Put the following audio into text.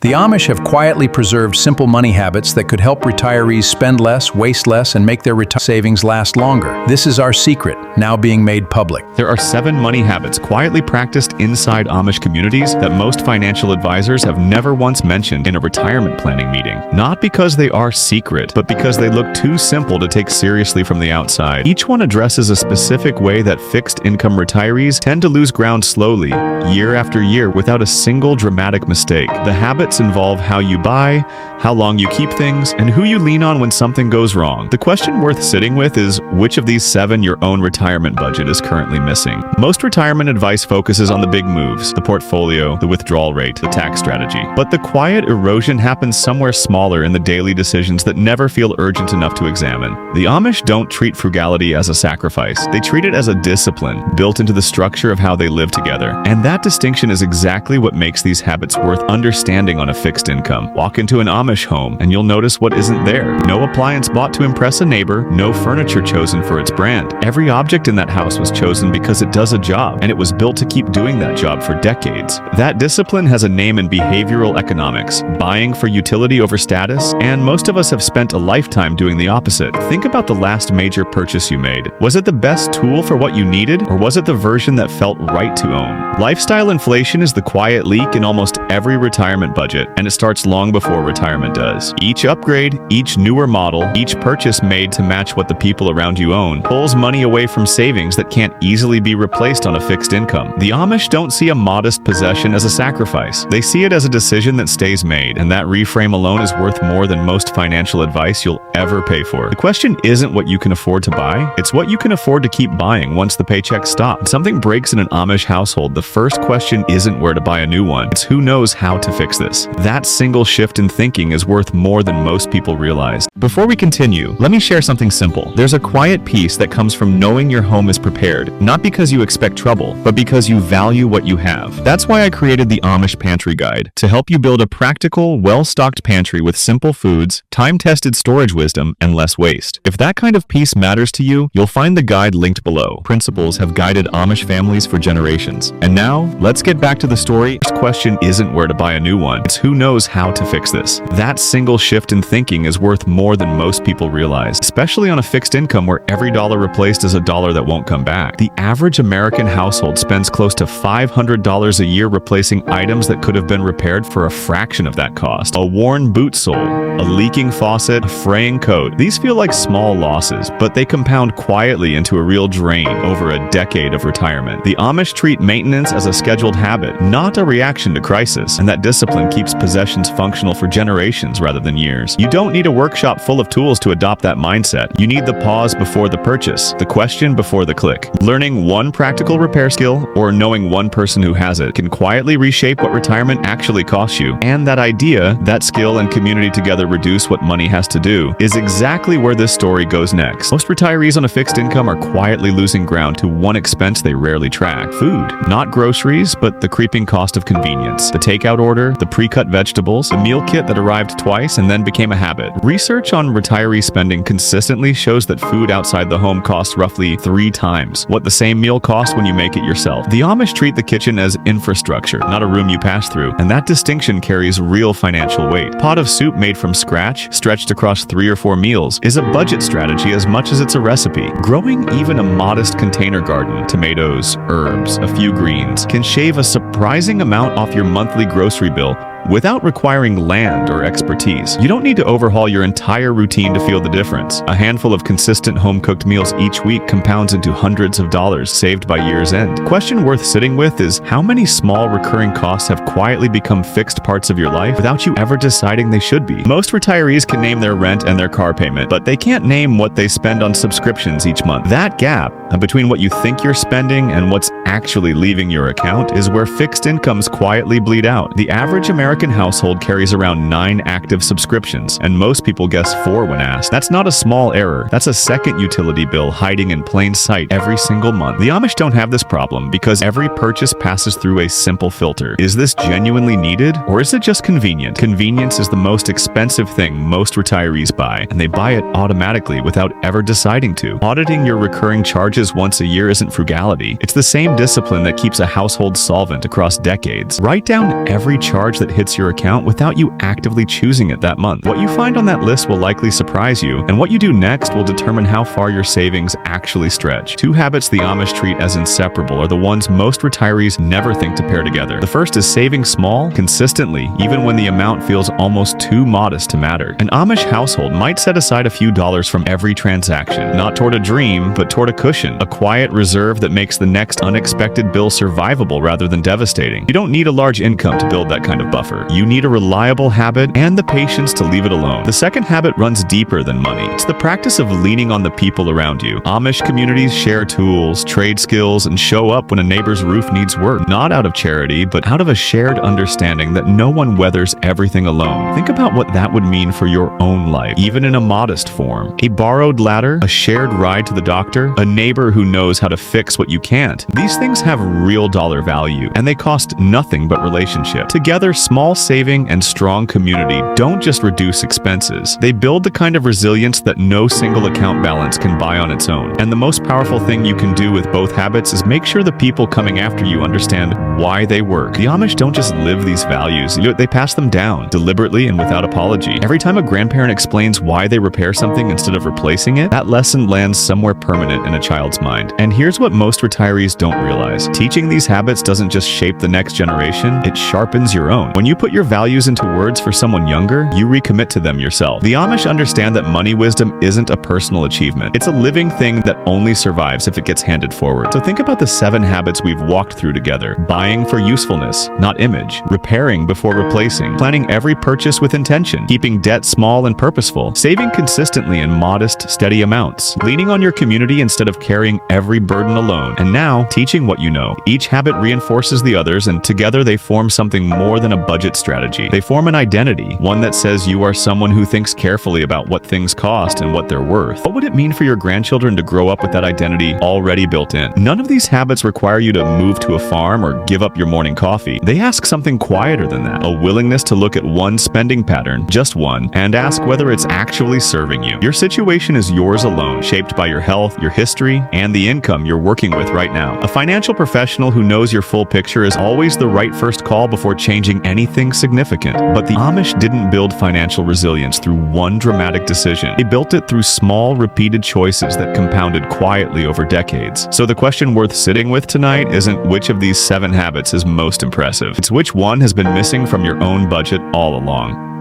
The Amish have quietly preserved simple money habits that could help retirees spend less, waste less, and make their savings last longer. This is our secret, now being made public. There are 7 money habits quietly practiced inside Amish communities that most financial advisors have never once mentioned in a retirement planning meeting. Not because they are secret, but because they look too simple to take seriously from the outside. Each one addresses a specific way that fixed-income retirees tend to lose ground slowly, year after year, without a single dramatic mistake. The habits involve how you buy, how long you keep things, and who you lean on when something goes wrong. The question worth sitting with is, which of these 7 your own retirement budget is currently missing? Most retirement advice focuses on the big moves, the portfolio, the withdrawal rate, the tax strategy. But the quiet erosion happens somewhere smaller in the daily decisions that never feel urgent enough to examine. The Amish don't treat frugality as a sacrifice. They treat it as a discipline built into the structure of how they live together. And that distinction is exactly what makes these habits worth understanding on a fixed income. Walk into an Amish home and you'll notice what isn't there. No appliance bought to impress a neighbor, no furniture chosen for its brand. Every object in that house was chosen because it does a job, and it was built to keep doing that job for decades. That discipline has a name in behavioral economics: buying for utility over status, and most of us have spent a lifetime doing the opposite. Think about the last major purchase you made. Was it the best tool for what you needed, or was it the version that felt right to own? Lifestyle inflation is the quiet leak in almost every retirement budget, and it starts long before retirement does. Each upgrade, each newer model, each purchase made to match what the people around you own pulls money away from savings that can't easily be replaced on a fixed income. The Amish don't see a modest possession as a sacrifice. They see it as a decision that stays made, and that reframe alone is worth more than most financial advice you'll ever pay for. The question isn't what you can afford to buy, it's what you can afford to keep buying once the paychecks stop. When something breaks in an Amish household, the first question isn't where to buy a new one, it's who knows how to fix this. That single shift in thinking is worth more than most people realize. Before we continue, let me share something simple. There's a quiet peace that comes from knowing your home is prepared, not because you expect trouble, but because you value what you have. That's why I created the Amish Pantry Guide, to help you build a practical, well-stocked pantry with simple foods, time-tested storage wisdom, and less waste. If that kind of peace matters to you, you'll find the guide linked below. Principles have guided Amish families for generations. And now, let's get back to the story. The first question isn't where to buy a new one, it's who knows how to fix this. That single shift in thinking is worth more than most people realize, especially on a fixed income where every dollar replaced is a dollar that won't come back. The average American household spends close to $500 a year replacing items that could have been repaired for a fraction of that cost. A worn boot sole, a leaking faucet, a fraying coat. These feel like small losses, but they compound quietly into a real drain over a decade of retirement. The Amish treat maintenance as a scheduled habit, not a reaction to crisis, and that discipline keeps possessions functional for generations rather than years. You don't need a workshop full of tools to adopt that mindset. You need the pause before the purchase, the question before the click. Learning one practical repair skill or knowing one person who has it can quietly reshape what retirement actually costs you. And that idea, that skill and community together reduce what money has to do, is exactly where this story goes next. Most retirees on a fixed income are quietly losing ground to one expense they rarely track: food. Not groceries, but the creeping cost of convenience. The takeout order, the pre-cut vegetables, the meal kit that arrived twice and then became a habit. Research on retiree spending consistently shows that food outside the home costs roughly 3 times what the same meal costs when you make it yourself. The Amish treat the kitchen as infrastructure, not a room you pass through, and that distinction carries real financial weight. A pot of soup made from scratch, stretched across 3 or 4 meals, is a budget strategy as much as it's a recipe. Growing even a modest container garden, tomatoes, herbs, a few greens, can shave a surprising amount off your monthly grocery bill without requiring land or expertise. You don't need to overhaul your entire routine to feel the difference. A handful of consistent home-cooked meals each week compounds into hundreds of dollars saved by year's end. The question worth sitting with is, how many small recurring costs have quietly become fixed parts of your life without you ever deciding they should be? Most retirees can name their rent and their car payment, but they can't name what they spend on subscriptions each month. That gap between what you think you're spending and what's actually leaving your account is where fixed incomes quietly bleed out. The average American household carries around 9 active subscriptions, and most people guess 4 when asked. That's not a small error. That's a second utility bill hiding in plain sight every single month. The Amish don't have this problem because every purchase passes through a simple filter. Is this genuinely needed, or is it just convenient? Convenience is the most expensive thing most retirees buy, and they buy it automatically without ever deciding to. Auditing your recurring charges once a year isn't frugality. It's the same discipline that keeps a household solvent across decades. Write down every charge that hits hits your account without you actively choosing it that month. What you find on that list will likely surprise you, and what you do next will determine how far your savings actually stretch. Two habits the Amish treat as inseparable are the ones most retirees never think to pair together. The first is saving small, consistently, even when the amount feels almost too modest to matter. An Amish household might set aside a few dollars from every transaction, not toward a dream, but toward a cushion, a quiet reserve that makes the next unexpected bill survivable rather than devastating. You don't need a large income to build that kind of buffer. You need a reliable habit and the patience to leave it alone. The second habit runs deeper than money. It's the practice of leaning on the people around you. Amish communities share tools, trade skills, and show up when a neighbor's roof needs work, not out of charity, but out of a shared understanding that no one weathers everything alone. Think about what that would mean for your own life, even in a modest form. A borrowed ladder, a shared ride to the doctor, a neighbor who knows how to fix what you can't. These things have real dollar value, and they cost nothing but relationship. Together, small saving and strong community don't just reduce expenses. They build the kind of resilience that no single account balance can buy on its own. And the most powerful thing you can do with both habits is make sure the people coming after you understand why they work. The Amish don't just live these values, they pass them down, deliberately and without apology. Every time a grandparent explains why they repair something instead of replacing it, that lesson lands somewhere permanent in a child's mind. And here's what most retirees don't realize. Teaching these habits doesn't just shape the next generation, it sharpens your own. When you put your values into words for someone younger, you recommit to them yourself. The Amish understand that money wisdom isn't a personal achievement. It's a living thing that only survives if it gets handed forward. So think about the 7 habits we've walked through together. Buying for usefulness, not image. Repairing before replacing. Planning every purchase with intention. Keeping debt small and purposeful. Saving consistently in modest, steady amounts. Leaning on your community instead of carrying every burden alone. And now, teaching what you know. Each habit reinforces the others, and together they form something more than a budget strategy. They form an identity, one that says you are someone who thinks carefully about what things cost and what they're worth. What would it mean for your grandchildren to grow up with that identity already built in? None of these habits require you to move to a farm or give up your morning coffee. They ask something quieter than that, a willingness to look at one spending pattern, just one, and ask whether it's actually serving you. Your situation is yours alone, shaped by your health, your history, and the income you're working with right now. A financial professional who knows your full picture is always the right first call before changing anything significant. But the Amish didn't build financial resilience through one dramatic decision. They built it through small, repeated choices that compounded quietly over decades. So the question worth sitting with tonight isn't which of these 7 habits is most impressive. It's which one has been missing from your own budget all along.